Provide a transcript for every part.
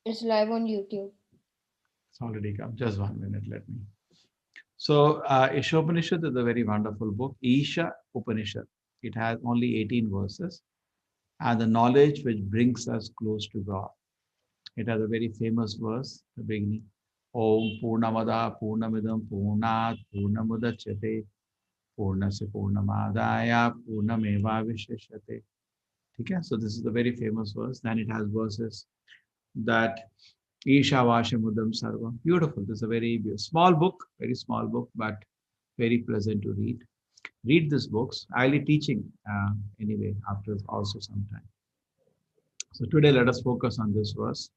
It's live on YouTube. It's already come. Just 1 minute, let me. So, Ishopanishad is a very wonderful book. Isha Upanishad. It has only 18 verses, and the knowledge which brings us close to God. It has a very famous verse, the beginning. Om Purnamada Purnamidam Purnat Purnamudachyate Purnasya Purnamadaya Purnameva Visheshyate. Okay, so this is the very famous verse. Then it has verses that Isha Vashamudam Sarvam. Beautiful. This is a small book, very small book, but very pleasant to read. Read these books. I'll be teaching anyway after also sometime. So today let us focus on this verse.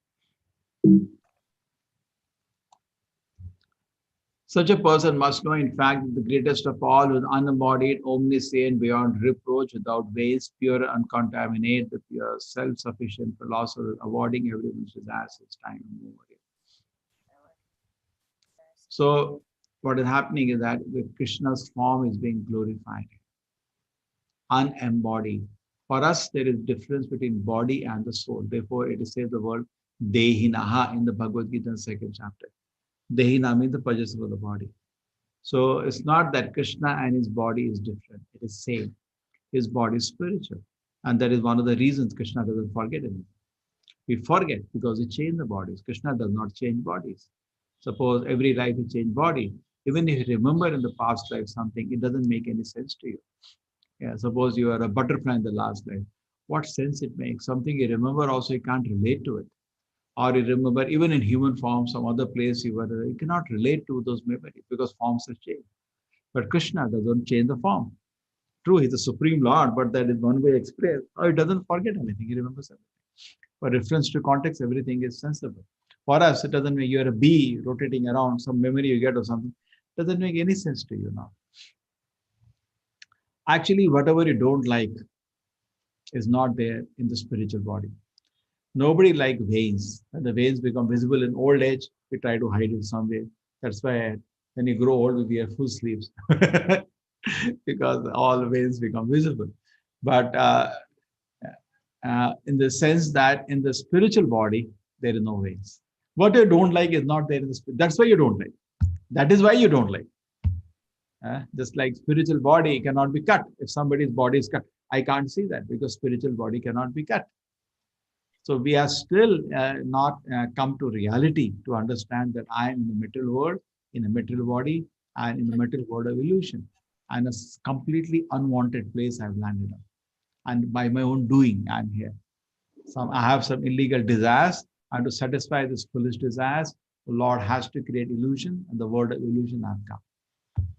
Such a person must know, in fact, that the greatest of all, who is unembodied, omniscient, beyond reproach, without waste, pure, uncontaminated, the pure, self-sufficient philosopher, avoiding everyone's desires, time, and memory. So, what is happening is that the Krishna's form is being glorified, unembodied. For us, there is difference between body and the soul. Therefore, it is said the word Dehinaha in the Bhagavad Gita, second chapter. Dehina means the possessor of the body. So it's not that Krishna and his body is different. It is same. His body is spiritual. And that is one of the reasons Krishna doesn't forget anything. We forget because we change the bodies. Krishna does not change bodies. Suppose every life you change body. Even if you remember in the past life something, it doesn't make any sense to you. Yeah, suppose you are a butterfly in the last life. What sense it makes? Something you remember also you can't relate to it. Or you remember even in human form, some other place you were, you cannot relate to those memories because forms have changed. But Krishna doesn't change the form. True, he's the supreme Lord, but that is one way expressed. Or he doesn't forget anything, he remembers everything. For reference to context, everything is sensible. For us, it doesn't make you're a bee rotating around, some memory you get or something. Doesn't make any sense to you now. Actually, whatever you don't like is not there in the spiritual body. Nobody like veins. When the veins become visible in old age, we try to hide it somewhere. That's why when you grow old, we wear full sleeves because all veins become visible. But in the sense that in the spiritual body, there is no veins. What you don't like is not there in the spirit. That's why you don't like. That is why you don't like. Just like spiritual body cannot be cut. If somebody's body is cut, I can't see that because spiritual body cannot be cut. So we are still not come to reality to understand that I am in the material world, in a material body, and in the material world of illusion, and a completely unwanted place I've landed on. And by my own doing, I'm here. I have some illegal desires, and to satisfy this foolish desires, the Lord has to create illusion, and the world of illusion I've come.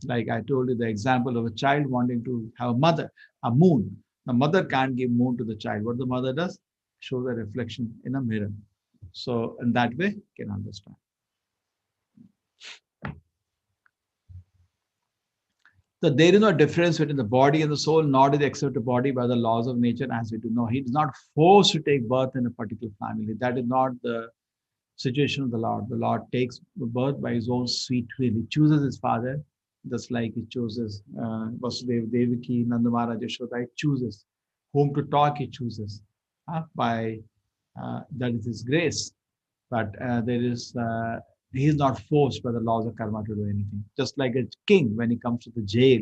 Like I told you, the example of a child wanting to have a mother, a moon. The mother can't give moon to the child. What the mother does? Show the reflection in a mirror. So in that way, you can understand. So there is no difference between the body and the soul, nor do they accept the body by the laws of nature as we do know. He is not forced to take birth in a particular family. That is not the situation of the Lord. The Lord takes birth by his own sweet will. He chooses his father, just like he chooses Vasudev, Devaki, Nanda Maharaj, Yashoda. He chooses whom to talk. He chooses by that is his grace. But he is not forced by the laws of karma to do anything. Just like a king, when he comes to the jail,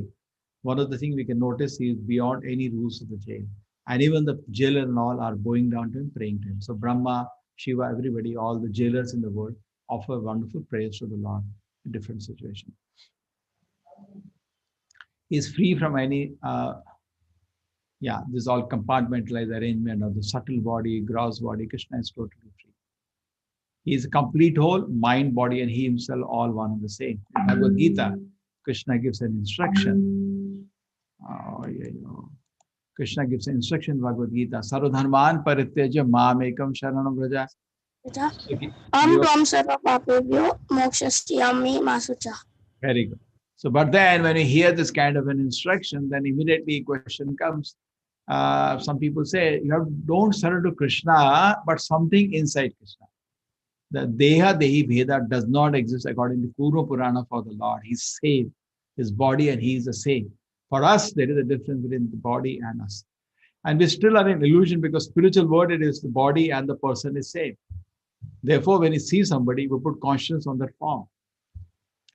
one of the things we can notice he is beyond any rules of the jail. And even the jailer and all are bowing down to him, praying to him. So Brahma, Shiva, everybody, all the jailers in the world offer wonderful prayers to the Lord in different situations. He is free from any, this all compartmentalized arrangement of the subtle body, gross body. Krishna is totally free. He is a complete whole, mind, body, and he himself all one and the same. In Bhagavad Gita, Krishna gives an instruction. Krishna gives an instruction in Bhagavad Gita. Sarvadharman parityaja mamekam sharanam vraja. Twam sarva papebhyo mokshasthami masucha. Very good. So, but then when you hear this kind of an instruction, then immediately a question comes. Some people say, don't surrender to Krishna, but something inside Krishna. The Deha Dehi Bheda does not exist according to Purva Purana for the Lord. He's same. His body and he is the same. For us, there is a difference between the body and us. And we still are in illusion because spiritual world, it is the body and the person is same. Therefore, when you see somebody, we put conscience on that form.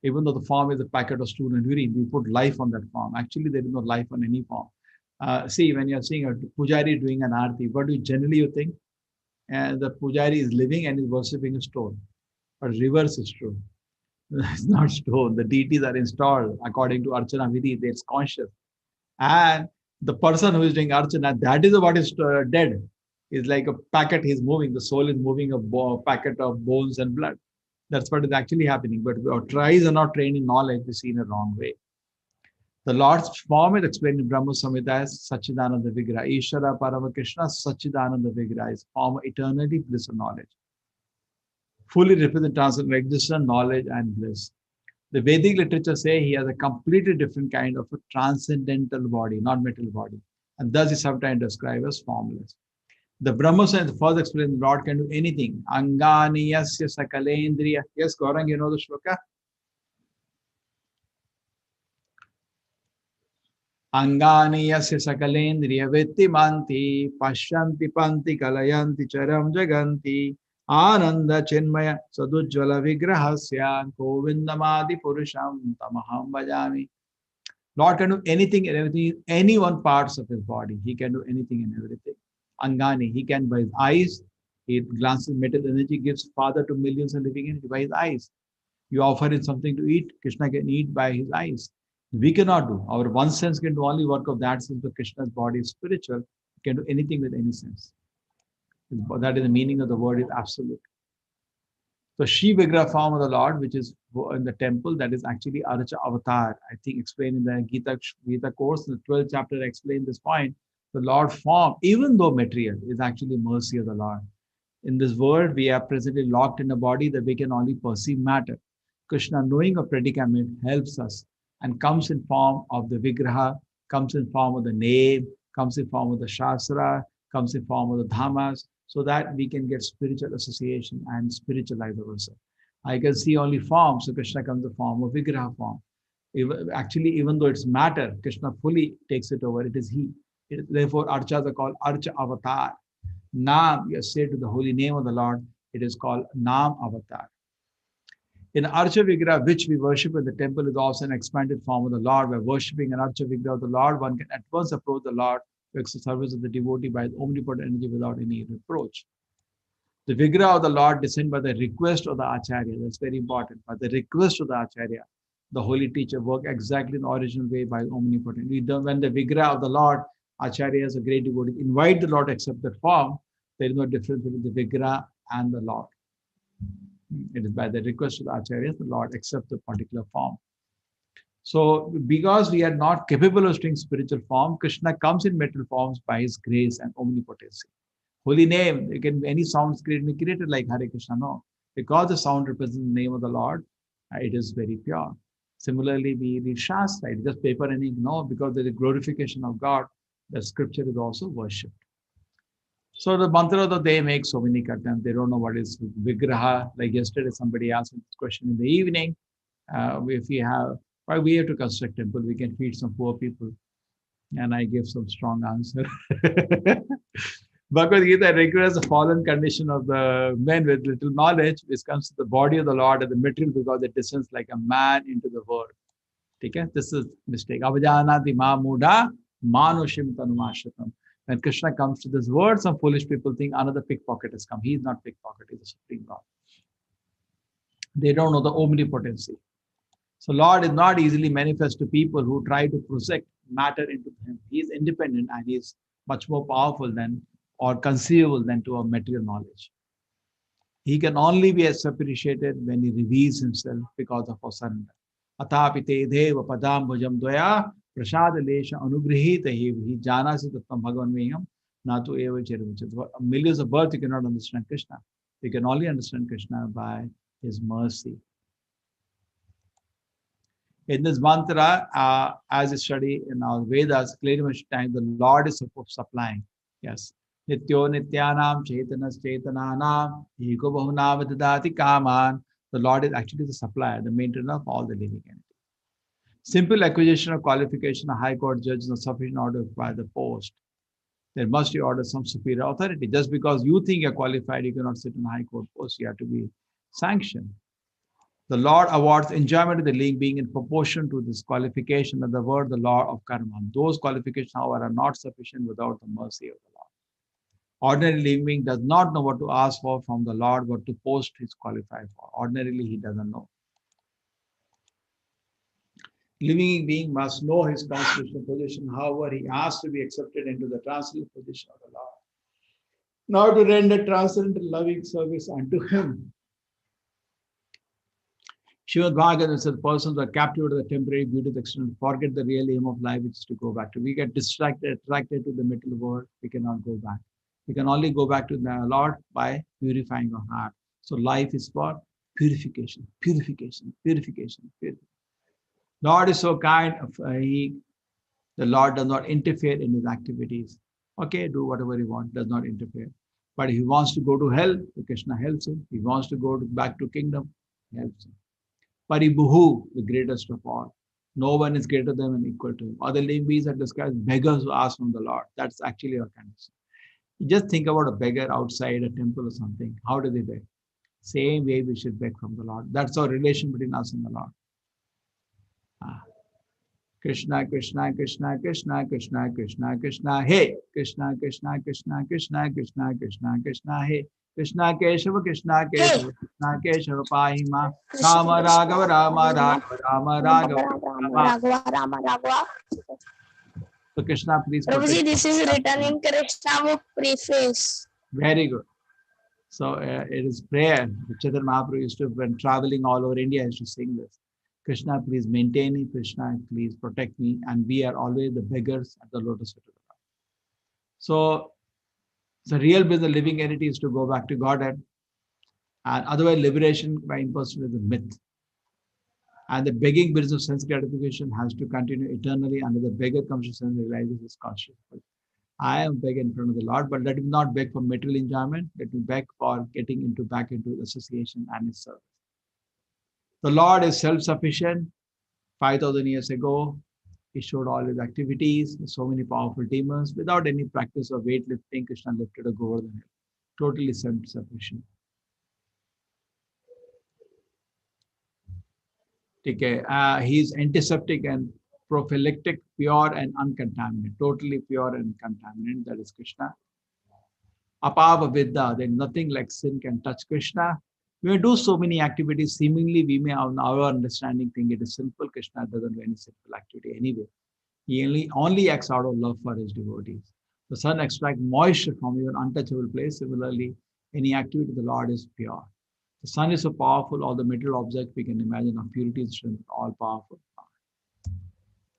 Even though the form is a packet of stool and urine, we put life on that form. Actually, there is no life on any form. See, when you're seeing a pujari doing an arti, what do you generally you think? And the pujari is living and is worshipping a stone. But reverse is true. It's not stone. The deities are installed according to Archana Vidhi. It's conscious. And the person who is doing Archana, that is what is dead. It's like a packet he's moving. The soul is moving a packet of bones and blood. That's what is actually happening. But our tries are not trained in knowledge, we see in a wrong way. The Lord's form is explained in Brahma Samhita as Sachidananda Vigraha. Ishvara Parama Krishna Sachidananda Vigraha is form of eternity, bliss, and knowledge. Fully represent transcendent existence, knowledge, and bliss. The Vedic literature say he has a completely different kind of a transcendental body, not material body. And thus is sometimes described as formless. The Brahma Science further explains the Lord can do anything. Angani yasya sakalendriya. Yes, Gaurang, you know the shloka? Angani yasya sakalendriya vettimanti pashyanti panti kalayanti charam jaganti ananda chinmaya sadujjvala vigrahasya govindamadi purusham tamaham bhajami. Lord can do anything and everything, any one parts of his body. He can do anything and everything. Angani, he can by his eyes, he glances metal energy, gives father to millions and living energy by his eyes. You offer him something to eat, Krishna can eat by his eyes. We cannot do. Our one sense can do only work of that sense, but Krishna's body is spiritual. He can do anything with any sense. That is the meaning of the word is absolute. So Shiv Vigraha form of the Lord, which is in the temple, that is actually Archa Avatar. I think explained in the Gita course, in the 12th chapter, I explained this point. The Lord form, even though material, is actually mercy of the Lord. In this world, we are presently locked in a body that we can only perceive matter. Krishna, knowing a predicament, helps us and comes in form of the Vigraha, comes in form of the name, comes in form of the Shastra, comes in form of the Dhammas, so that we can get spiritual association and spiritualize ourselves. I can see only form, so Krishna comes in the form of Vigraha form. Actually, even though it's matter, Krishna fully takes it over. It is He. Therefore, Archas are called Archa Avatar. Nam, you say to the holy name of the Lord, it is called Nam Avatar. In Archa Vigraha, which we worship in the temple, is also an expanded form of the Lord. By worshipping an Archa Vigraha of the Lord, one can at once approach the Lord to exercise service of the devotee by his omnipotent energy without any reproach. The Vigraha of the Lord descend by the request of the Acharya. That's very important. By the request of the Acharya, the holy teacher work exactly in the original way by omnipotent. When the Vigraha of the Lord, Acharya is a great devotee, invite the Lord to accept that form, there is no difference between the Vigraha and the Lord. It is by the request of the Acharya, the Lord accepts the particular form. So, because we are not capable of doing spiritual form, Krishna comes in material forms by his grace and omnipotency. Holy name, any sound is created like Hare Krishna, no. Because the sound represents the name of the Lord, it is very pure. Similarly, we read Shastra, it's just paper and ink, no, because there is glorification of God, the scripture is also worshipped. So the mantra that they make so many attempts, they don't know what is Vigraha. Like yesterday, somebody asked me this question in the evening. If we have, why we have to construct temple, we can feed some poor people. And I give some strong answer. Bhagavad Gita requires the fallen condition of the men with little knowledge, which comes to the body of the Lord and the material because it descends like a man into the world. Okay? This is mistake. Avajanati ma muda manushim tanumashyatam. When Krishna comes to this world, some foolish people think another pickpocket has come. He is not pickpocket, he is the Supreme God. They don't know the omnipotency. So Lord is not easily manifest to people who try to project matter into him. He is independent and he is much more powerful than or conceivable than to our material knowledge. He can only be appreciated when he reveals himself because of our surrender. Atapite deva padam bhujam dvaya prasad lesha anugrihita he jana si tattam bhagavan meham natu eva cherimuchat. Millions of births you cannot understand Krishna. You can only understand Krishna by his mercy. In this mantra, as we study in our Vedas, clearly much time, the Lord is supplying. Yes. Nityo nityanam chaitanas chaitananam ego bahunam dadati kaman. The Lord is actually the supplier, the maintainer of all the living entity. Simple acquisition of qualification, a high court judge is not sufficient in order to acquire the post. There must be ordered some superior authority. Just because you think you're qualified, you cannot sit in a high court post. You have to be sanctioned. The Lord awards enjoyment to the living being in proportion to this qualification of the word, the law of karma. Those qualifications, however, are not sufficient without the mercy of the Lord. Ordinary living being does not know what to ask for from the Lord, what to post is qualified for. Ordinarily, he doesn't know. Living being must know his constitutional position. However, he asks to be accepted into the transcendental position of the Lord. Now to render transcendental loving service unto him. Srimad Bhagavatam says persons are captive to the temporary beauty of the external, forget the real aim of life, which is to go back to. We get distracted, attracted to the material world, we cannot go back. We can only go back to the Lord by purifying our heart. So life is for purification, purification, purification, purification. Lord is so kind, the Lord does not interfere in his activities. Okay, do whatever he wants, does not interfere. But if he wants to go to hell, Krishna helps him. If he wants to go back to kingdom, he helps him. Paribuhu, the greatest of all. No one is greater than and equal to him. Other living beings are described as beggars who ask from the Lord. That's actually our condition. You just think about a beggar outside a temple or something. How do they beg? Same way we should beg from the Lord. That's our relation between us and the Lord. Krishna, Krishna, Krishna, Krishna, Krishna, Krishna, Krishna, Hey, Krishna, Krishna, Krishna, Krishna, Krishna, Krishna, Krishna, Hey, Krishna Keshava, Krishna Keshava, Krishna Keshava, Pahima, Rama Raghava, Rama Raghava, Rama Raghava, Rama. Rama Raghava. So Krishna, please Prabhuji, protect. this is written in Krishna book preface. Very good. So it is prayer. Chaitanya Mahaprabhu used to, when traveling all over India, used to sing this. Krishna, please maintain me. Krishna, please protect me. And we are always the beggars at the lotus feet of the Lord. So the real business of living entity is to go back to Godhead. And otherwise, liberation by impersonation is a myth. And the begging business of sense gratification has to continue eternally until the beggar comes to sense and realizes his consciousness. I am begging in front of the Lord, but let me not beg for material enjoyment. Let me beg for getting into back into association and his service. The Lord is self-sufficient. 5,000 years ago, he showed all his activities, so many powerful demons. Without any practice of weightlifting, Krishna lifted a Govardhan hill. Totally self-sufficient. Okay. He's antiseptic and prophylactic, pure and uncontaminated. Totally pure and uncontaminated. That is Krishna. Apava Vidya, then nothing like sin can touch Krishna. We may do so many activities, seemingly we may, on our understanding, think it is sinful. Krishna doesn't do any sinful activity anyway. He only acts out of love for his devotees. The sun extracts moisture from even untouchable place. Similarly, any activity of the Lord is pure. The sun is so powerful, all the material objects we can imagine of purity and strength, all powerful.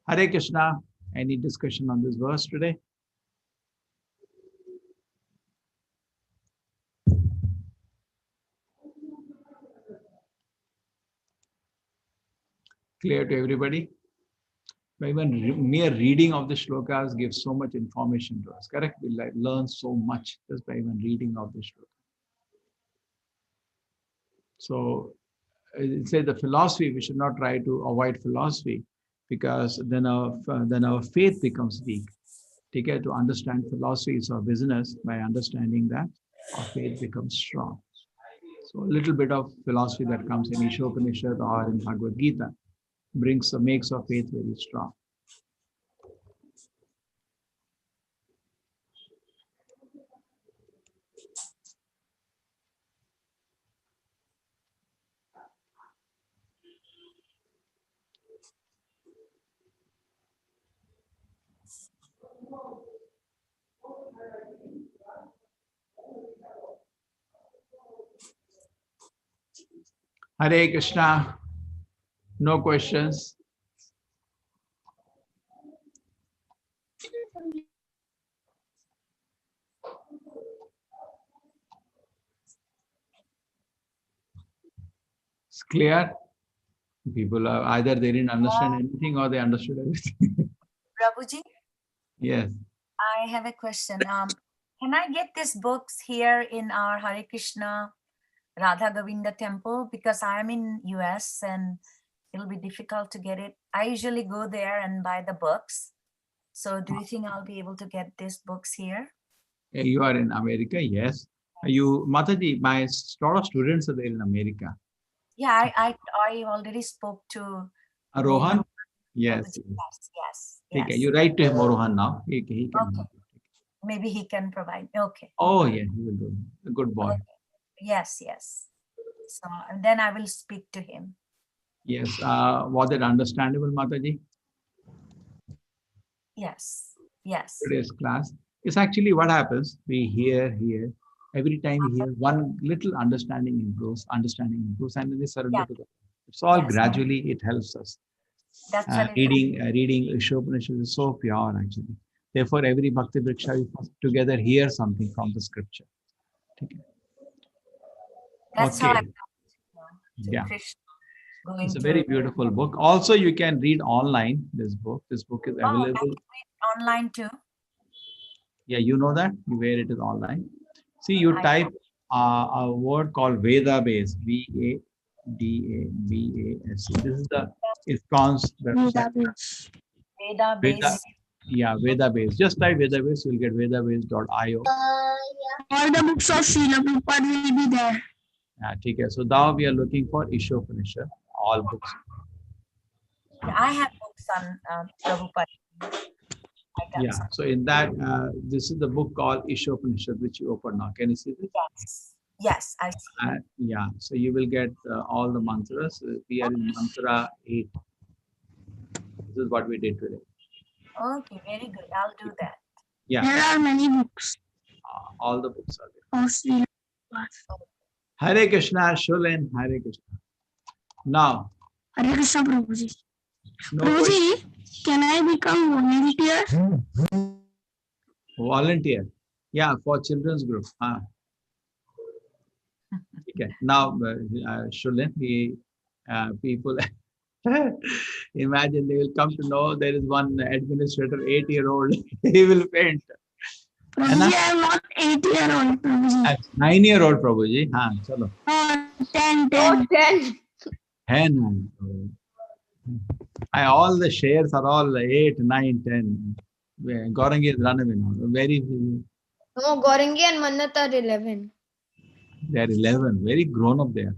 Hare Krishna. Any discussion on this verse today? Clear to everybody? Even mere reading of the shlokas gives so much information to us, correct? We learn so much just by even reading of the shloka. So it says the philosophy, we should not try to avoid philosophy because then our faith becomes weak. Take care to understand philosophy is our business. By understanding that, our faith becomes strong. So a little bit of philosophy that comes in Ishopanishad or in Bhagavad Gita makes our faith very strong. Hare Krishna. No questions. It's clear. People are either they didn't understand anything or they understood everything. Prabhuji? Yes. I have a question. Can I get these books here in our Hare Krishna Radha Govinda temple? Because I am in US and it'll be difficult to get it. I usually go there and buy the books. So do you think I'll be able to get these books here? You are in America, yes. You, Mataji, my lot of students are there in America. Yeah, I already spoke to Rohan? Rohan. Yes. Yes. Okay, you write to him, Rohan, now. He can Okay. help you. Maybe he can provide. Okay. Oh, yeah, he will do. A good boy. Okay. Yes. So and then I will speak to him. Yes. Was it understandable, Mataji? Yes. Today's class. It's actually what happens. We hear, every time we hear, one little understanding improves, and then we surrender Yeah. to God. It's all Yes. gradually, it helps us. That's what it is. Reading Ishopanishad is so pure, actually. Therefore, every Bhakti Vriksha, we must together hear something from the scripture. Okay. That's how I Okay. got to Yeah. Krishna. Going It's a to very beautiful book. Also, you can read online this book. This book is I can available. read online too. Yeah, you know that where it is online. See, you type a word called Veda base, VADABASE. This is the ISKCON's website. Veda, Database. yeah, Veda base. Just type Veda base, you'll get vedabase.io. All the books of Srila Prabhupada will be there. Okay. So now we are looking for Ishopanishad, all books. I have books on Prabhupada. I got Yeah. some. So in that, this is the book called Ishopanishad, which you open now. Can you see this? Yes, I see. Yeah. So you will get all the mantras. We are in mantra 8. This is what we did today. Okay, very good. I'll do that. Yeah. There are many books All the books are there. of Srila Prabhupada. Hare Krishna, Shulen, Hare Krishna. Now, Hare Krishna Prabhuji. no question. Prabhuji, can I become volunteer? Volunteer. Yeah, for children's group. Okay. Now, Shulen, people imagine they will come to know there is one administrator, 8-year-old. He will faint. Prabhuji, I am not 8-year-old, Prabhuji. 9-year-old Prabhuji. Chalo. Oh, 10. 10. All the shares are all 8, 9, 10. Gaurangi is run away now. No, Gorangi and Mannat are 11. They are 11. Very grown up there.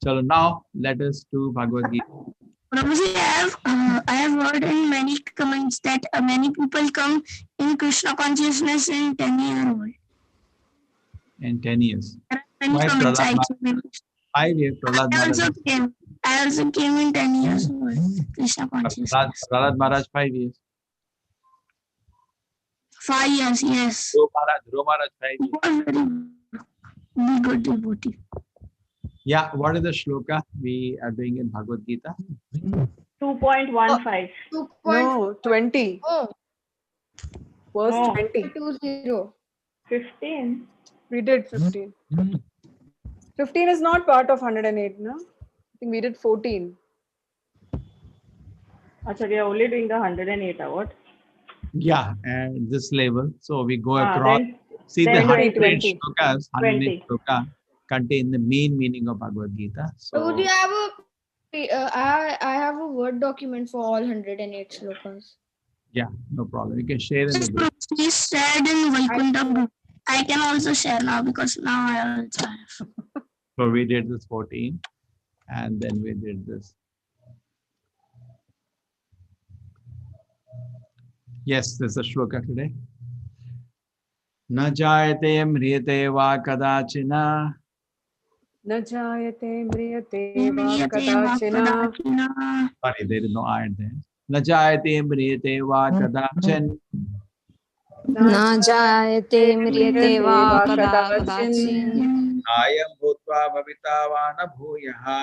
So now let us do Bhagavad Gita. Prabhuji, I have heard in many comments that many people come in Krishna consciousness in 10-year-old. In 10 years. There are many Why comments Prahlad I came. 5 years. Prahlad I also came in 10 years old. Krishna consciousness. Prahlad Maharaj 5 years. 5 years, yes. Dhruv Maharaj 5 He years. was very good devotee. Yeah, what is the shloka we are doing in Bhagavad Gita? 2.15. 2. No, 20. Oh, Verse No. 20. 20. 15. We did 15. 15 is not part of 108, no? I think we did 14. Achha, we are only doing the 108 hours. Yeah, and this level. So we go across. Then See, the then 108 20. shlokas, 108 20. shloka contain the main meaning of Bhagavad Gita. So, Prabhuji, I have a Word document for all 108 slokas. yeah, no problem. You can share in the group. He shared in Vaikuntha group. I can also share now because now I also have. So we did this 14 and then we did this. Yes, there's a shloka today. Na jayate mriyate va kadachina. Na jayate mriyate va kadachina. Sorry, there is no I at there. Na jayate mriyate va kadachin. न जायते म्रियते वा कदाचित् Ayam bhutva bhavita va na bhuyaha.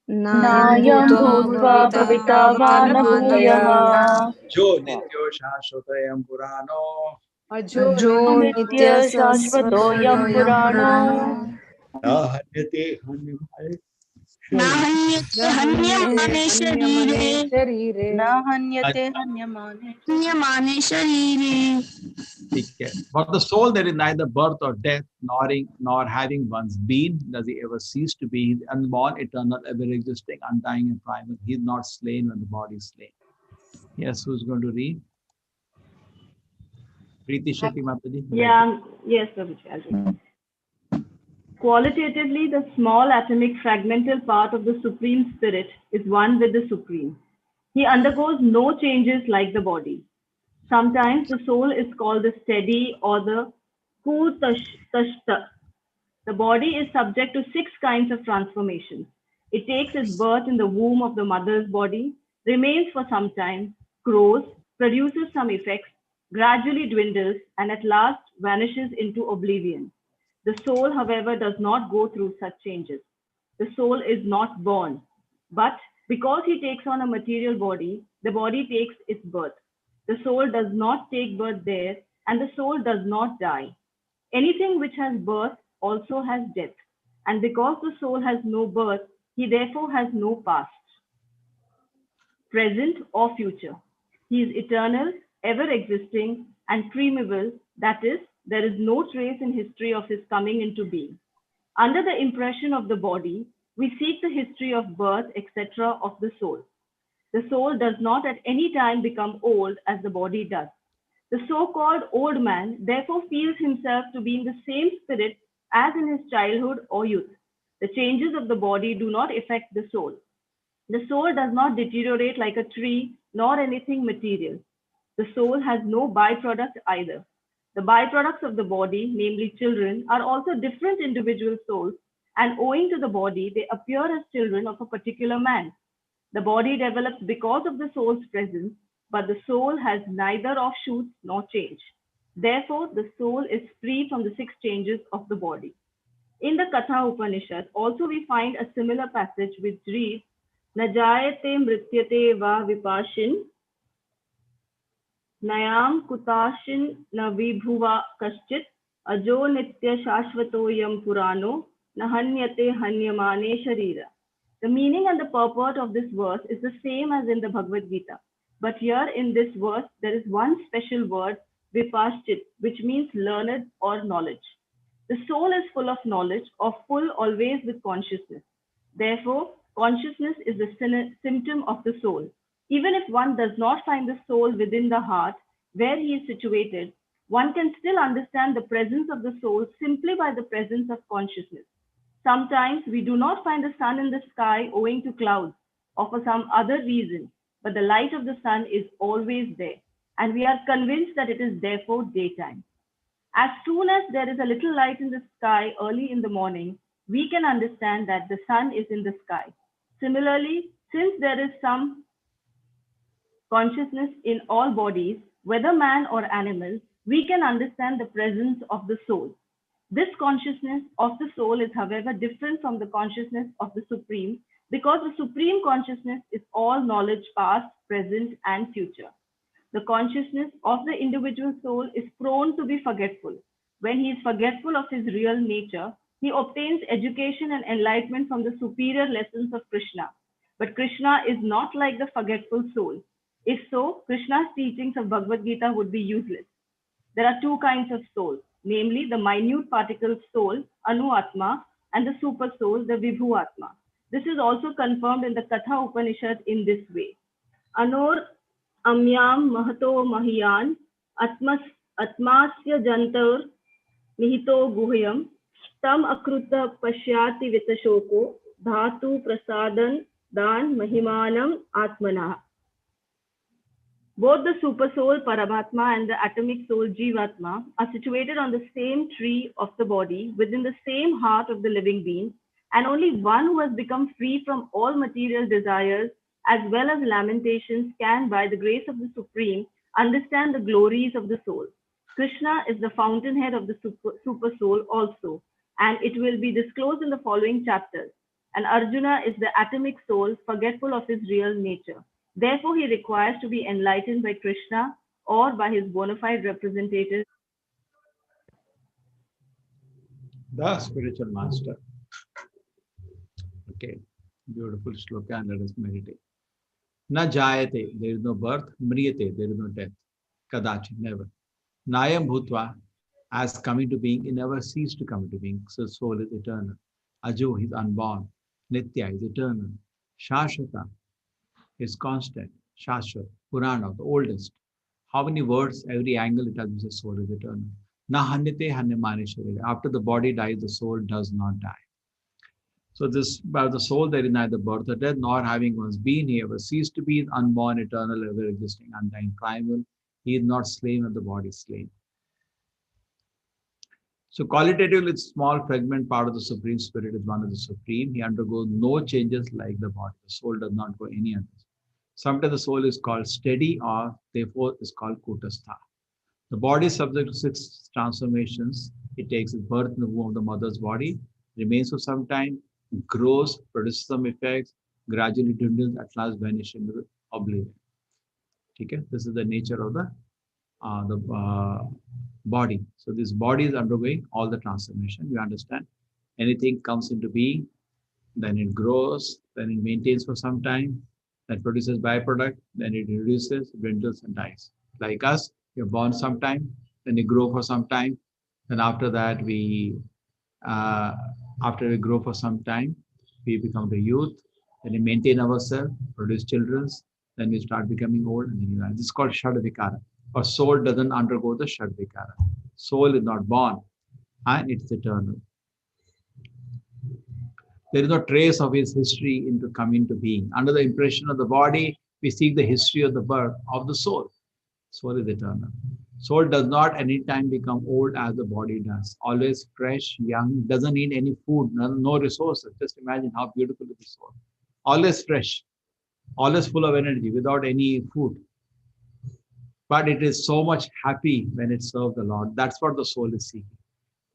नायं भूत्वा भविता वा न भूयः Jo nityo shashvatayam purano. जो नित्य शाश्वतोऽयं पुराणो Na hanyate hanyamaya. हन्यमाने शरीरे न हन्यते हन्यमाने हन्यमाने शरीरे. For the soul, there is neither birth or death, nor having once been, does he ever cease to be. He is unborn, eternal, ever existing, undying, and primal. He is not slain when the body is slain. Yes, who's going to read? Preeti Shetty Mataji. Yeah, yes, Prabhuji, I'll read. Qualitatively, the small atomic fragmental part of the Supreme Spirit is one with the Supreme. He undergoes no changes like the body. Sometimes the soul is called the steady or the kutashta. The body is subject to 6 kinds of transformations. It takes its birth in the womb of the mother's body, remains for some time, grows, produces some effects, gradually dwindles, and at last vanishes into oblivion. The soul, however, does not go through such changes. The soul is not born, but because he takes on a material body, the body takes its birth. The soul does not take birth there, and the soul does not die. Anything which has birth also has death, and because the soul has no birth, he therefore has no past, present, or future. He is eternal, ever existing, and primeval, that is, there is no trace in history of his coming into being. Under the impression of the body, we seek the history of birth, etc., of the soul. The soul does not at any time become old as the body does. The so-called old man therefore feels himself to be in the same spirit as in his childhood or youth. The changes of the body do not affect the soul. The soul does not deteriorate like a tree nor anything material. The soul has no byproduct either. The byproducts of the body, namely children, are also different individual souls, and owing to the body, they appear as children of a particular man. The body develops because of the soul's presence, but the soul has neither offshoots nor change. Therefore, the soul is free from the 6 changes of the body. In the Katha Upanishad, also we find a similar passage which reads, Najayate mrityate va vipashin, Nayam kutashin na vibhuva kaschit, Ajo nitya shashvatoyam purano, Nahanyate hanyamane sharira. The meaning and the purport of this verse is the same as in the Bhagavad Gita. But here in this verse, there is one special word, vipashchit, which means learned or knowledge. The soul is full of knowledge or full always with consciousness. Therefore, consciousness is the symptom of the soul. Even if one does not find the soul within the heart where he is situated, one can still understand the presence of the soul simply by the presence of consciousness. Sometimes we do not find the sun in the sky owing to clouds or for some other reason, but the light of the sun is always there, and we are convinced that it is therefore daytime. As soon as there is a little light in the sky early in the morning, we can understand that the sun is in the sky. Similarly, since there is some consciousness in all bodies, whether man or animal, we can understand the presence of the soul. This consciousness of the soul is, however, different from the consciousness of the Supreme, because the Supreme consciousness is all knowledge, past, present, and future. The consciousness of the individual soul is prone to be forgetful. When he is forgetful of his real nature, he obtains education and enlightenment from the superior lessons of Krishna. But Krishna is not like the forgetful soul. If so, Krishna's teachings of Bhagavad Gita would be useless. There are 2 kinds of soul, namely the minute particle soul, Anu Atma, and the super soul, the Vibhu Atma. This is also confirmed in the Katha Upanishad in this way. Anor Amyam Mahato Mahiyan Atmasya Jantar Nihito Guhyam Tam Akruta Pashyati Vitashoko Dhatu Prasadan Dan Mahimanam Atmanah. Both the super soul Paramatma and the atomic soul Jivatma are situated on the same tree of the body within the same heart of the living being, and only one who has become free from all material desires as well as lamentations can, by the grace of the Supreme, understand the glories of the soul. Krishna is the fountainhead of the super soul also, and it will be disclosed in the following chapters. And Arjuna is the atomic soul, forgetful of his real nature. Therefore, he requires to be enlightened by Krishna or by his bona fide representative. The spiritual master. Okay, beautiful shloka, and let us meditate. Na jayate, there is no birth. Mriyate, there is no death. Kadachi, never. Nayam bhutva, as coming to being, it never ceased to come to being. So soul is eternal. Ajo, he is unborn. Nitya is eternal. Shashvata is constant. Shashvat, Purana, the oldest. How many words, every angle it has, the soul is eternal. Na hanyate hanyamane sharira. After the body dies, the soul does not die. So this, by the soul, there is neither birth or death, nor having once been, he ever ceased to be, unborn, eternal, ever existing, undying, primal. He is not slain when the body is slain. So qualitatively, it's small fragment part of the Supreme Spirit is one of the Supreme. He undergoes no changes like the body. The soul does not go any others. Sometimes the soul is called steady or therefore is called kutastha. The body is subject to 6 transformations. It takes its birth in the womb of the mother's body, remains for some time, grows, produces some effects, gradually dwindles, at last vanishes into oblivion. Okay? This is the nature of the body. So this body is undergoing all the transformation. You understand? Anything comes into being, then it grows, then it maintains for some time, then produces byproduct, then it reduces, dwindles, and dies. Like us, you're born sometime, then you grow for some time, then after that after we grow for some time, we become the youth, then we maintain ourselves, produce children, then we start becoming old, and then you die. This is called Shadvikara. Our soul doesn't undergo the Shadvikara. Soul is not born, and it's eternal. There is no trace of his history into coming to being. Under the impression of the body, we seek the history of the birth of the soul. Soul is eternal. Soul does not any time become old as the body does. Always fresh, young, doesn't need any food, no resources. Just imagine how beautiful is the soul. Always fresh, always full of energy without any food. But it is so much happy when it serves the Lord. That's what the soul is seeking.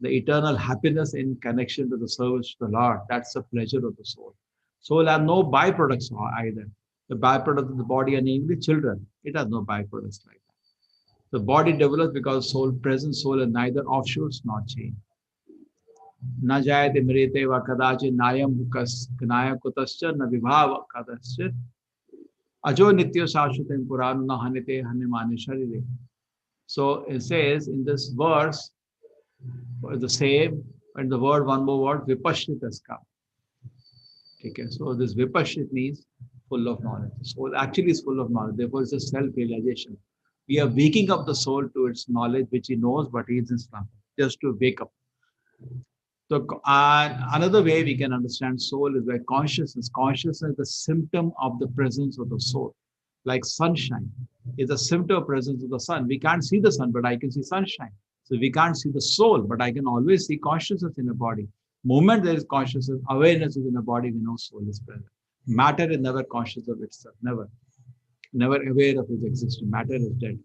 The eternal happiness in connection to the service to the Lord. That's the pleasure of the soul. Soul has no byproducts either. The byproducts of the body are namely children. It has no byproducts like that. The body develops because soul present, soul is neither offshoots nor change. Na jayate mrete va kadache nayam hukas knaya kutascha na vibhava kadascha ajo nitya shashvatam purana na hanite hanimane sharire. So it says in this verse, the same, and the word, one more word, vipashit has come. Okay, so this vipashit means full of knowledge. The soul actually is full of knowledge, therefore it's a self-realization. We are waking up the soul to its knowledge, which he knows, but he is in slumber, just to wake up. So another way we can understand soul is by consciousness. Consciousness is the symptom of the presence of the soul. Like sunshine is a symptom of presence of the sun. We can't see the sun, but I can see sunshine. So we can't see the soul, but I can always see consciousness in a body. Moment there is consciousness, awareness is in a body, we know soul is present. Matter is never conscious of itself, never. Never aware of its existence. Matter is dead.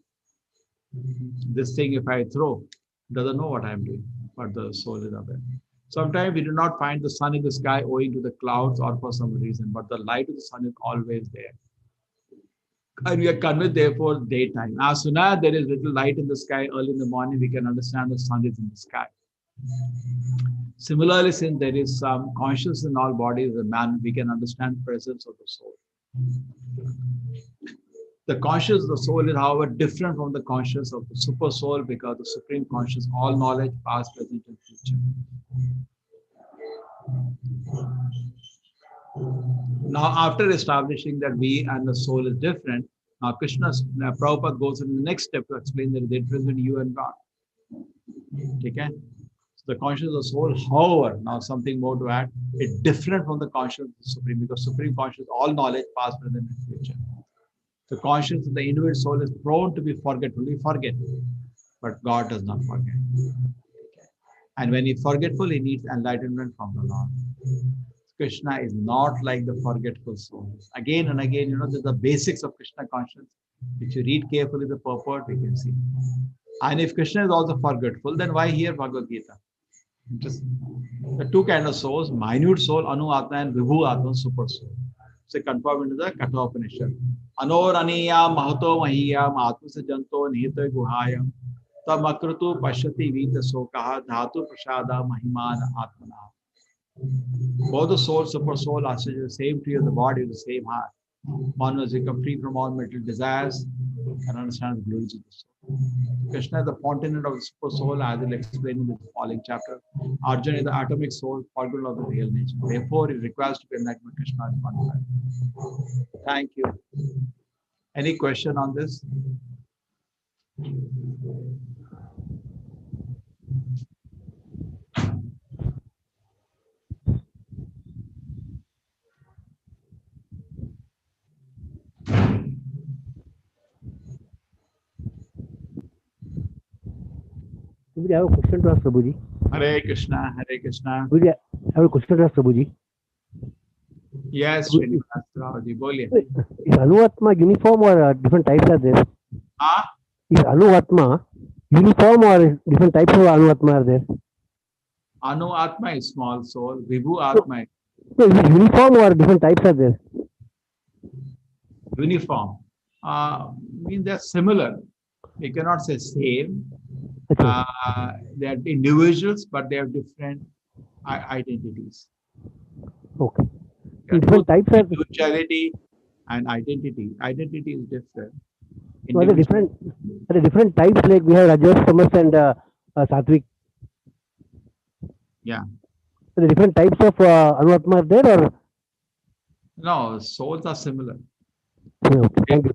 This thing, if I throw, doesn't know what I'm doing, but the soul is aware. Sometimes we do not find the sun in the sky owing to the clouds or for some reason, but the light of the sun is always there. And we are convinced, therefore, daytime. As soon as there is little light in the sky early in the morning, we can understand the sun is in the sky. Similarly, since there is some consciousness in all bodies of the man, we can understand presence of the soul. The consciousness of the soul is, however, different from the consciousness of the super soul because the supreme conscious, all knowledge, past, present, and future. Now, after establishing that we and the soul is different, now Prabhupada goes in the next step to explain that there is difference between you and God. Okay? So the consciousness of the soul, however, now something more to add, is different from the consciousness of the supreme because supreme consciousness, all knowledge, past, present, and future. The consciousness of the individual soul is prone to be forgetful. We forget, but God does not forget. And when he's forgetful, he needs enlightenment from the Lord. Krishna is not like the forgetful soul. Again and again, there's the basics of Krishna consciousness. If you read carefully the purport, we can see. And if Krishna is also forgetful, then why hear Bhagavad Gita? Just the two kind of souls, minute soul, Anu Atma, and Vibhu Atma, super soul. So confirm into the Kathopanishad. Anor Aniyam Mahato Mahiyam Atma se Janto Nihita Guhayam Tam Akrutu Pashyati Vita Sokaha Dhatu Prasada Mahimana Atmana. Both the soul, super soul, are the same tree of the body, the same heart. One is become free from all material desires and understand the glories of the soul. Krishna is the fountain of the super soul, as I'll explain in the following chapter. Arjuna is the atomic soul, forgotten of the real nature. Therefore, it requires to be enlightened by Krishna is one. Thank you. Any question on this? I have a question to ask Prabhuji. Hare Krishna, Hare Krishna. Prabhuji, I have a question to ask Prabhuji. Yes, Srinivas Raoji, boliye. Is Anuatma uniform or different types are there? Ah, Is Anuatma uniform or different types of Anuatma are there? Anu Atma is small soul, Vibhu Atma is No, is it uniform or different types are there? uniform. Means they're similar. We cannot say same. Okay. They are individuals, but they have different identities. Okay. There are Different two types are individuality and identity. Identity is different. so are there different types like we have Rajas, Tamas and Sattvic. Yeah. Are there different types of Anuatma are there or? No, souls are similar. Okay, thank you.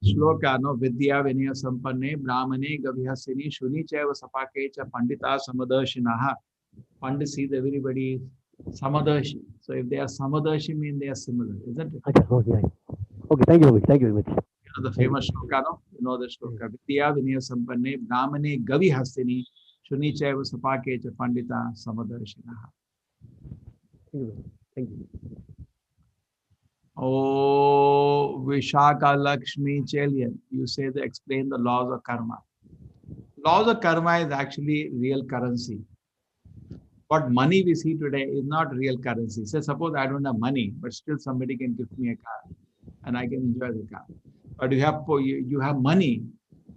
Shloka, no, Vidya Vinaya Sampanne, Brahmane, Gavihasini, Shuni Chaiva Sapake, Pandita Samadarshinaha. Pandit sees everybody Samadarshi. So if they are Samadarshi, mean they are similar, isn't it? Okay, okay, thank you very much. Thank you very much. You know the famous shloka, no? You know the shloka. Vidya Vinaya Sampanne, Brahmane, Gavihasini, Shuni Chaiva Sapake, Pandita Samadarshinaha. Thank you. Oh, Vishaka Lakshmi Chelian, you say they explain the laws of karma. Laws of karma is actually real currency. What money we see today is not real currency. Say, suppose I don't have money, but still somebody can give me a car and I can enjoy the car. But you have money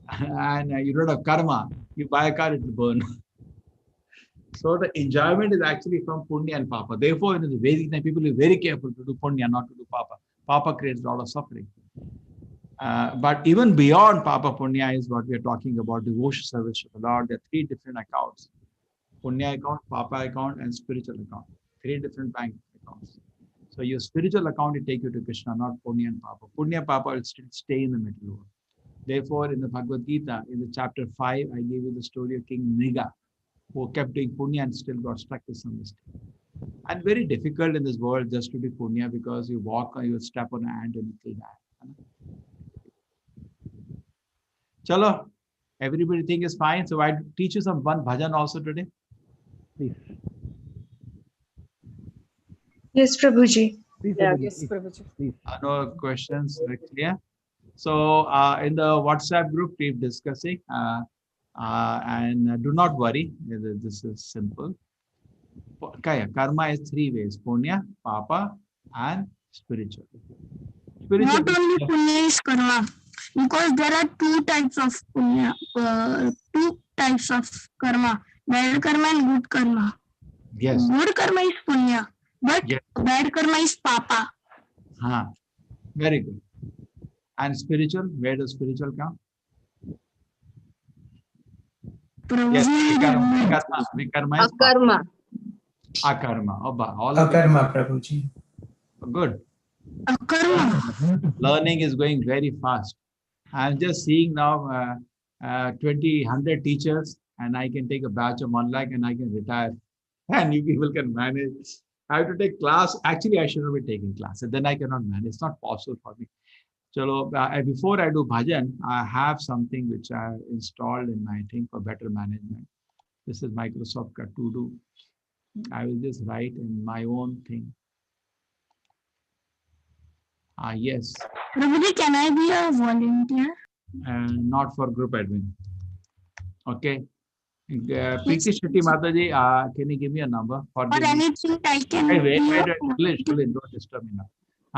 and you don't have karma, you buy a car, it will burn. So the enjoyment is actually from punya and papa. Therefore, in the Vedic time, people are very careful to do punya, not to do papa. Papa creates a lot of suffering. But even beyond papa punya is what we are talking about, devotion service to the Lord. There are three different accounts. Punya account, papa account, and spiritual account. Three different bank accounts. So your spiritual account will take you to Krishna, not punya and papa. Punya papa will still stay in the middle. Therefore, in the Bhagavad Gita, in the chapter 5, I gave you the story of King Niga, who kept doing punya and still got stuck with some mistake. And very difficult in this world just to do punya because you walk or you step on an ant and you kill that. Chalo, everybody think is fine. So I teach you some one bhajan also today. Please. Yes, Prabhuji. Please, Yeah, Prabhuji, yes, please. Prabhuji. Please. No questions clear. So in the WhatsApp group, keep discussing. And do not worry. This is simple. Karma is three ways: punya, papa, and spiritual. Not only punya is karma, because there are two types of punya, two types of karma: bad karma and good karma. Yes. Good karma is punya, but Yes. bad karma is papa. Very good. And spiritual, where does spiritual come? Yes, vikarma is Akarma. akarma. All of Akarma, Prabhuji. Good. Akarma. Learning is going very fast. I'm just seeing now 100 teachers, and I can take a batch of 1 lakh and I can retire. And you people can manage. I have to take class. Actually, I should not be taking classes. Then I cannot manage. It's not possible for me. Chalo, before I do bhajan, I have something which I installed in my thing for better management. This is Microsoft To Do. I will just write in my own thing. Yes. Prabhuji, can I be a volunteer? Not for group admin. Okay. Preeti Shetty Mataji, can you give me a number? For Or anything I can wait, be don't disturb me now.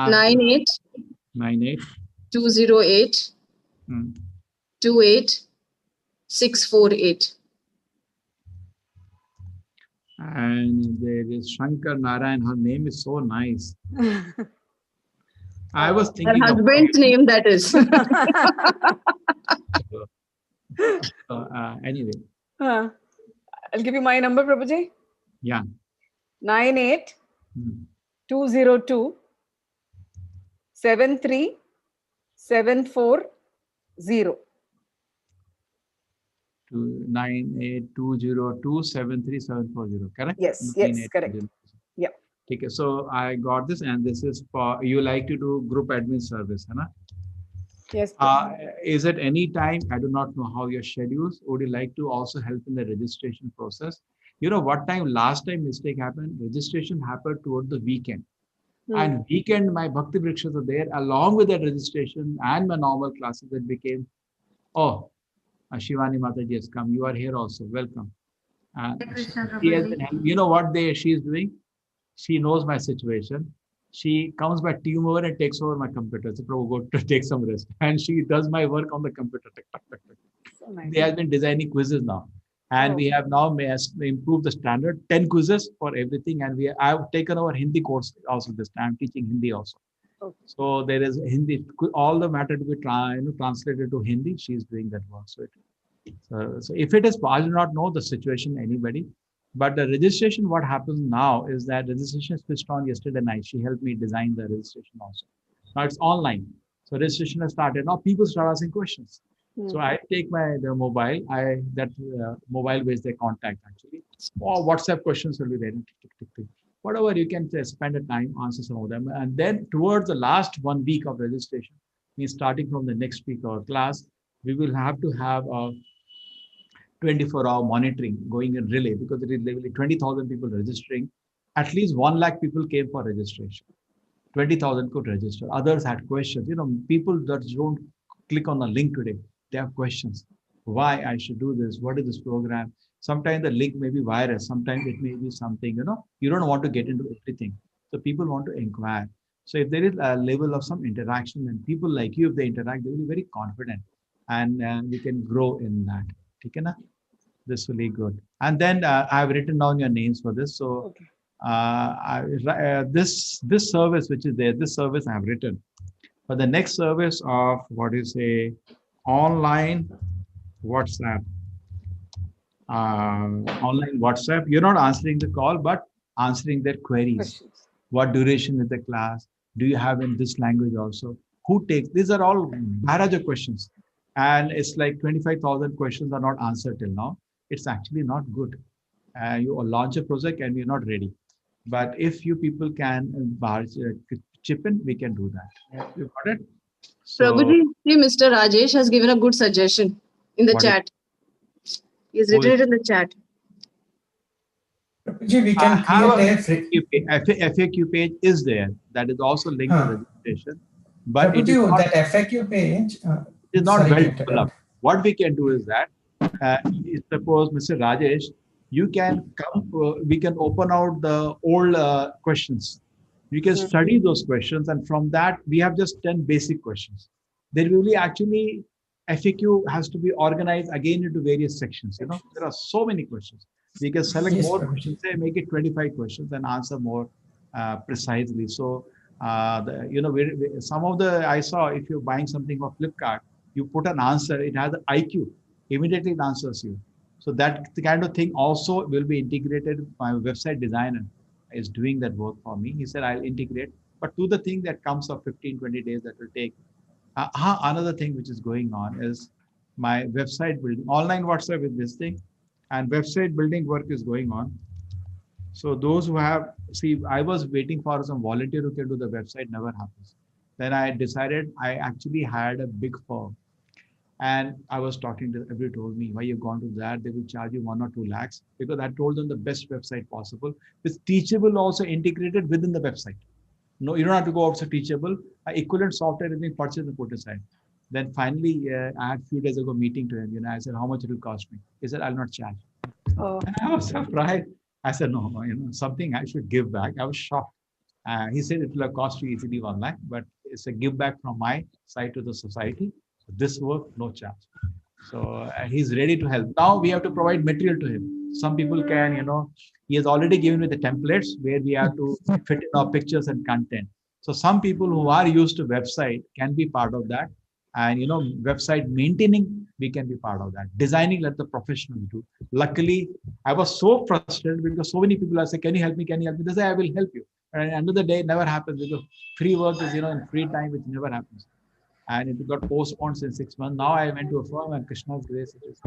98 98 208 28 648. And there is Shankar Narayan. Her name is so nice. I was Her thinking husband's name, that is. Anyway. I'll give you my number, Prabhuji. Yeah. 98 202 73740. 982027370, correct? Yes, yes, correct. 98202. Yeah. Okay, so I got this, and this is for you like to do group admin service, है ना? Yes, please. Is it any time? I do not know how your schedules. Would you like to also help in the registration process? You know what time last time mistake happened? Registration happened toward the weekend. And weekend, my Bhakti Vrikshas are there along with that registration and my normal classes. It became, oh, Shivani Mataji has come. You are here also. Welcome. She has been, you know what she is doing? She knows my situation. She comes by team over and takes over my computer. So, Prabhu, go to take some rest. And she does my work on the computer. So nice. They have been designing quizzes now. And we have now improved the standard, 10 quizzes for everything. And I've taken over Hindi course also this time. I'm teaching Hindi also. Okay. So there is Hindi, all the matter to be translated to Hindi. She's doing that work. So if it is, I do not know the situation, anybody. But the registration, what happens now is that registration switched on yesterday night. She helped me design the registration also. Now it's online. So registration has started. Now people start asking questions. So I take the mobile, mobile based their contact actually, or WhatsApp questions will be there. Whatever you can spend a time, answer some of them. And then towards the last 1 week of registration, means starting from the next week or class, we will have to have a 24-hour monitoring going in relay because there is literally 20,000 people registering. At least 1 lakh people came for registration. 20,000 could register. Others had questions. You know, people that don't click on the link today, they have questions. Why I should do this? What is this program? Sometimes the link may be virus. Sometimes it may be something, you don't want to get into everything. So people want to inquire. So if there is a level of some interaction and people like you, if they interact, they will be very confident and we can grow in that. Okay, na? This will be good. And then I've written down your names for this. So this service which is there, this service I have written. But the next service of what you say, online WhatsApp. Online WhatsApp, you're not answering the call, but answering their queries. What duration is the class? Do you have in this language also? Who takes? These are all barrage of questions. And it's like 25,000 questions are not answered till now. It's actually not good. You launch a project and we're not ready. But if you people can chip in, we can do that. You got it? So, Prabhuji, Mr. Rajesh has given a good suggestion in the chat. He's written it in the chat. Prabhuji, we can create a FAQ page is there. That is also linked to registration. But Prabhuji, that FAQ page is not well developed. What we can do is that, suppose Mr. Rajesh, you can come, we can open out the old questions. You can study those questions, and from that, we have just 10 basic questions. There will be actually, FAQ has to be organized again into various sections. There are so many questions. We can select more questions, say make it 25 questions and answer more precisely. So, some of the, I saw if you're buying something on Flipkart, you put an answer, it has an IQ, immediately it answers you. So that kind of thing also will be integrated. My website designer is doing that work for me. He said, I'll integrate, but to the thing that comes of 15, 20 days that will take. Another thing which is going on is my website building, online WhatsApp with this thing, and website building work is going on. So those who have, I was waiting for some volunteer who can do the website, never happens. Then I decided I actually had a big firm. And I was talking to everybody told me, why you've gone to that? They will charge you 1 or 2 lakhs because I told them the best website possible. It's teachable, also integrated within the website. No, you don't have to go outside Teachable. Equivalent software is being purchased and put aside. Then finally, I had a few days ago meeting to him. I said, how much it will cost me? He said, I'll not charge. And I was surprised. I said, no, something I should give back. I was shocked. He said it will cost you easily 1 lakh, but it's a give back from my side to the society. This work, no charge. So he's ready to help. Now we have to provide material to him. Some people can, he has already given me the templates where we have to fit in our pictures and content. So some people who are used to website can be part of that. And, website maintaining, we can be part of that. Designing, let the professionals do. Luckily, I was so frustrated because so many people are saying, can you help me? Can you help me? They say, I will help you. And another day, it never happens because free work is, in free time, which never happens. And it got postponed since 6 months. Now I went to a firm and Krishna's grace, it is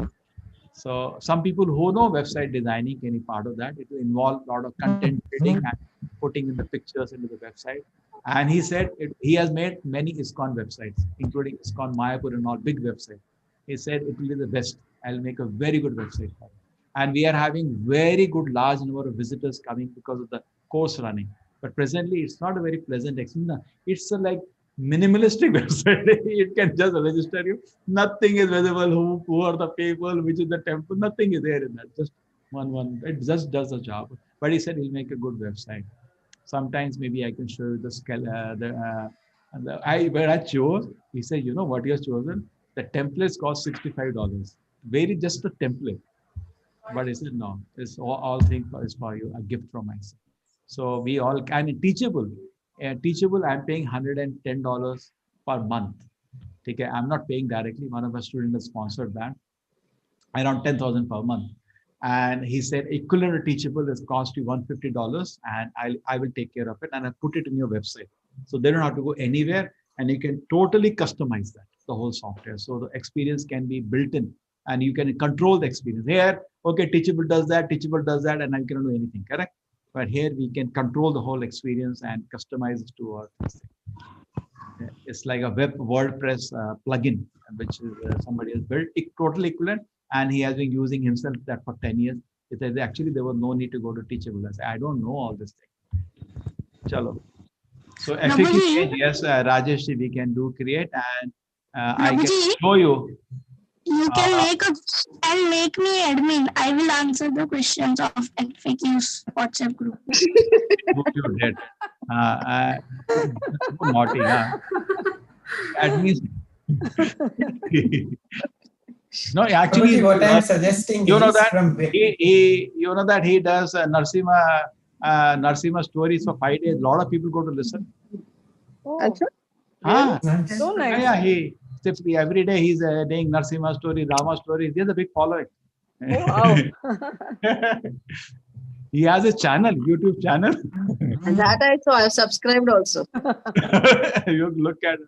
So some people who know website designing can be part of that. It will involve a lot of content building and putting in the pictures into the website. And he said he has made many ISKCON websites, including ISKCON Mayapur and all big websites. He said it will be the best. I'll make a very good website for it. And we are having very good large number of visitors coming because of the course running. But presently, it's not a very pleasant experience. It's a like minimalistic website. It can just register you. Nothing is visible. Who are the people? Which is the temple? Nothing is there in that. Just one. It just does the job. But he said he'll make a good website. Sometimes maybe I can show you the scale. Where I chose, he said, you know what he has chosen? The templates cost $65. Very just a template. But he said, no, it's all things is for you, a gift from myself. So we all can teachable. Teachable, I'm paying $110 per month. Okay, I'm not paying directly. One of our students has sponsored that, around 10,000 per month. And he said, equivalent to teachable is cost you $150, and I will take care of it, and I put it in your website. So they don't have to go anywhere, and you can totally customize that, the whole software. So the experience can be built in, and you can control the experience. Here, okay, Teachable does that, and I cannot do anything, correct? But here we can control the whole experience and customize it to our. It's like a web WordPress plugin, which is somebody has built, totally equivalent, and he has been using himself that for 10 years. He said actually there was no need to go to Teachable. I said, I don't know all this thing. Chalo. So FAQ page, yes, Rajesh, we can do create, and I can show you. You can make me admin. I will answer the questions of FAQs WhatsApp group. You did. Naughty, huh? Admin. No, actually, what I'm suggesting you know is that from you know that he does Narsimha stories for 5 days. A lot of people go to listen. Oh, nice. so nice. Yeah, he simply every day he's doing Narsimha story, Rama stories. He has a big following. Oh, wow. He has a channel, YouTube channel. And that I saw. I've subscribed also. You look at it.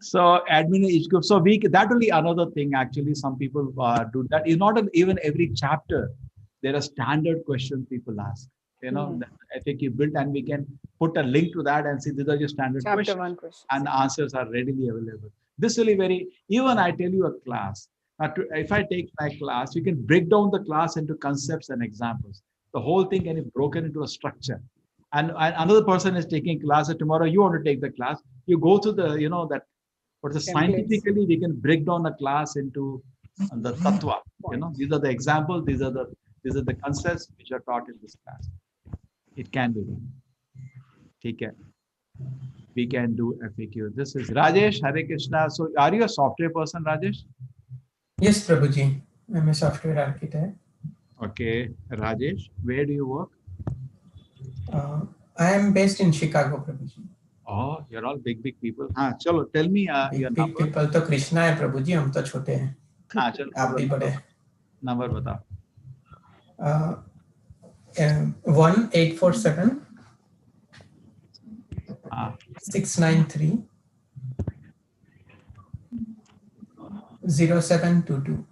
So admin each group. So that will be another thing. Actually, some people do that. It's not even every chapter. There are standard questions people ask. You know, that FAQ built, and we can put a link to that and see these are your standard Chapter questions, 1 questions. and the answers are readily available. This will be very. Even I tell you a class. If I take my class, you can break down the class into concepts and examples. The whole thing can be broken into a structure. And another person is taking class, and tomorrow you want to take the class. You go to the, that. But scientifically, we can break down a class into the tattva. These are the examples. These are the concepts which are taught in this class. It can be done. Take care. We can do FAQ. This is Rajesh. Hare Krishna. So, are you a software person, Rajesh? Yes, Prabhuji. I'm a software architect. Okay, Rajesh. Where do you work? I am based in Chicago, Prabhuji. Oh, you're all big people. Chalo, tell me your big number. people तो कृष्णा है प्रभुजी, हम तो छोटे हैं. चलो, आप भी बड़े. Number बताओ. 1847 693 0722.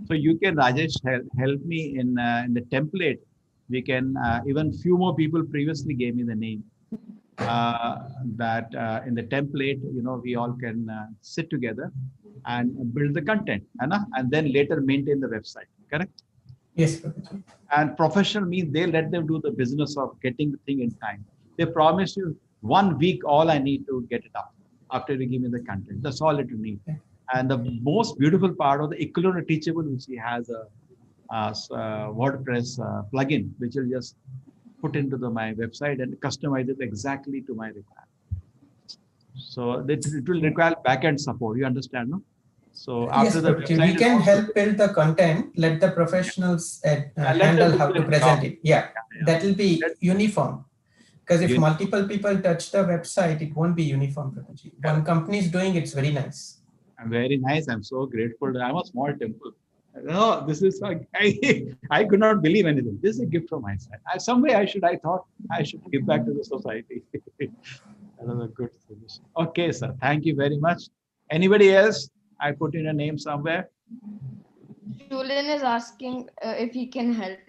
So you can, Rajesh, help me in the template. We can even few more people previously gave me the name. That in the template, we all can sit together and build the content, and then later maintain the website. Correct? Yes, Prabhuji. And professional means they let them do the business of getting the thing in time. They promise you 1 week, all I need to get it up after you give me the content. That's all it need. Okay. And the most beautiful part of the equivalent teachable, which he has a WordPress plugin, which will just put into my website and customize it exactly to my requirement. So it will require backend support. You understand, no? So after the website, we can help build the content. Let the professionals handle how to present it. Yeah, that will be uniform. Because if multiple people touch the website, it won't be uniform. One company is doing it's very nice. Very nice. I'm so grateful. I'm a small temple. No, this is like I could not believe anything. This is a gift from my side. Some way I thought I should give back to the society. That was a good solution. Okay, sir. Thank you very much. Anybody else? I put in a name somewhere. Julian is asking if he can help.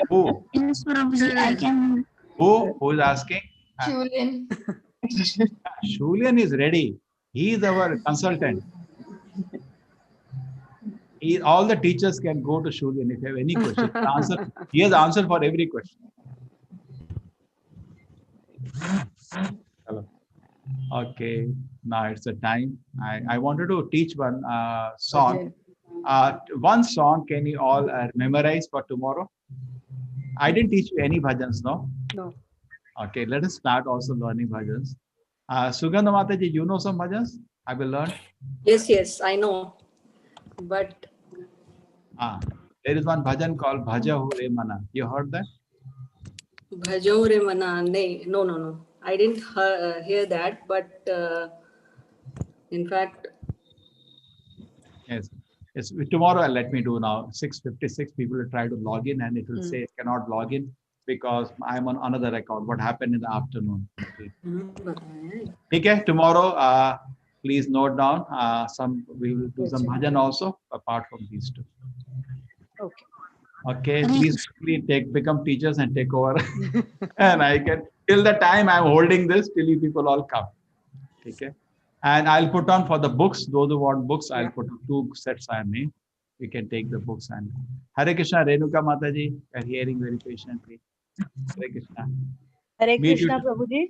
Who? Yes, Prabhuji, I can. Who is asking? Julian. Julian is ready. He is our consultant. All the teachers can go to Julian if you have any question. He has answer for every question. Hello. Okay, now it's the time. I wanted to teach one song. One song, can you all memorize for tomorrow? I didn't teach you any bhajans, no? No. Okay, let us start also learning bhajans. Sugandha Mataji, you know some bhajans? I will learn. Yes, I know. But There is one bhajan called Bhaja Ho Re Mana. You heard that? Bhajo Re Mana, no. I didn't hear that, but in fact. Yes. Yes. Tomorrow, let me do now. 6:56 people will try to log in and it will say cannot log in because I'm on another account. What happened in the afternoon? Okay, tomorrow, please note down. We will do some bhajan also apart from these two. Okay. Okay, please become teachers and take over. And I can till the time I'm holding this till you people all come. Okay. And I'll put on for the books, those who want books, I'll put on 2 sets I made. You can take the books and Hare Krishna, Renuka Mataji, you're hearing very patiently. Hare Krishna. Hare Krishna, Prabhuji.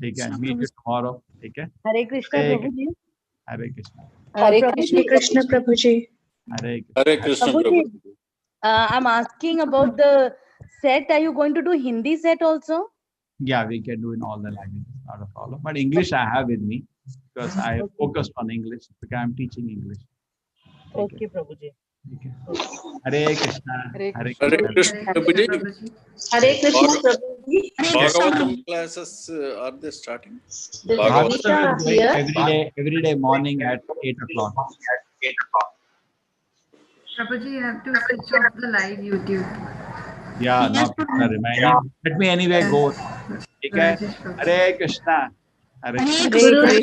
Take care. Meet you tomorrow. Take care. Hare Krishna, Prabhuji. Hare Krishna. Hare Krishna, Prabhuji. Hare Krishna, Prabhuji, I'm asking about the set. Are you going to do Hindi set also? Yeah, we can do in all the languages, not a problem. But English I have with me because I focused on English because I'm teaching English. Okay, Prabhuji. Okay. Hare Krishna. Hare Hare Hare Krishna. Krishna, Prabhuji. Hare Krishna, Prabhuji. Bhagavatam classes are they starting? Bhagavatam is going every day morning at 8 o'clock. Prabhuji, you have to switch off the live YouTube. Yeah, not reminding. Let me anyway go. Okay. Hare Krishna. Hare Krishna. Hare